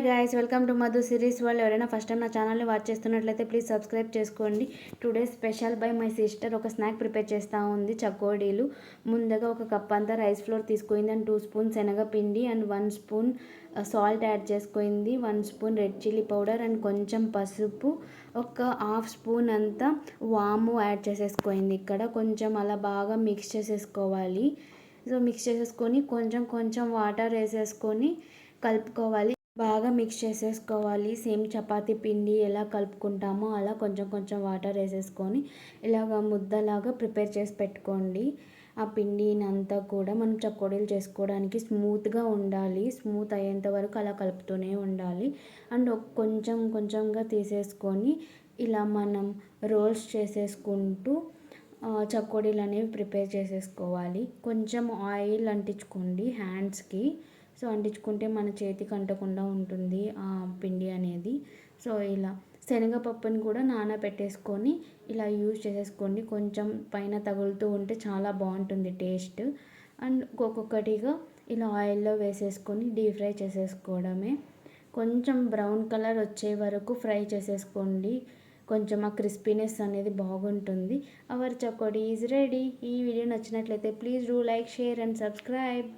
Guys, welcome to Madhu series world. ఎవరైనా first time నా ఛానల్ని వాచ్ చేస్తున్నట్లయితే ప్లీజ్ సబ్స్క్రైబ్ చేసుకోండి. Today special by my sister ఒక స్నాక్ ప్రిపేర్ చేస్తూ ఉంది, చకోడీలు. ముందుగా ఒక కప్ అంతా రైస్ ఫ్లోర్ తీసుకుంది అండ్ 2 స్పూన్స్ శనగపిండి అండ్ 1 స్పూన్ సాల్ట్ యాడ్ చేసుకుంది, 1 spoon red chilli powder and కొంచెం పసుపు, ఒక హాఫ్ స్పూన్ అంతా వాము యాడ్ చేసేసుకుంది. ఇక్కడ కొంచెం అలా బాగా మిక్స్ చేసేసుకోవాలి. సో మిక్స్ చేసేసుకొని కొంచెం కొంచెం వాటర్ వేసేసుకొని కలుపుకోవాలి. బాగా మిక్స్ చేసేసుకోవాలి. సేమ్ చపాతీ పిండి ఎలా కలుపుకుంటామో అలా కొంచెం కొంచెం వాటర్ వేసేసుకొని ఇలాగ ముద్దలాగా ప్రిపేర్ చేసి పెట్టుకోండి. ఆ పిండినంతా కూడా మనం చకోడీలు చేసుకోవడానికి స్మూత్గా ఉండాలి. స్మూత్ అయ్యేంత వరకు అలా కలుపుతూనే ఉండాలి. అండ్ కొంచెం కొంచెంగా తీసేసుకొని ఇలా మనం రోల్స్ చేసేసుకుంటూ చకోడీలు అనేవి ప్రిపేర్ చేసేసుకోవాలి. కొంచెం ఆయిల్ అంటించుకోండి హ్యాండ్స్కి. సో అంటించుకుంటే మన చేతికి అంటకుండా ఉంటుంది ఆ పిండి అనేది. సో ఇలా శనగపప్పుని కూడా నానబెట్టేసుకొని ఇలా యూజ్ చేసేసుకోండి. కొంచెం పైన తగులుతూ ఉంటే చాలా బాగుంటుంది టేస్ట్. అండ్ ఒక్కొక్కటిగా ఇలా ఆయిల్లో వేసేసుకొని డీప్ ఫ్రై చేసేసుకోవడమే. కొంచెం బ్రౌన్ కలర్ వచ్చే వరకు ఫ్రై చేసేసుకోండి. కొంచెం ఆ క్రిస్పీనెస్ అనేది బాగుంటుంది. Our chakodi is ready. ఈ వీడియో నచ్చినట్లయితే please do like, share and subscribe.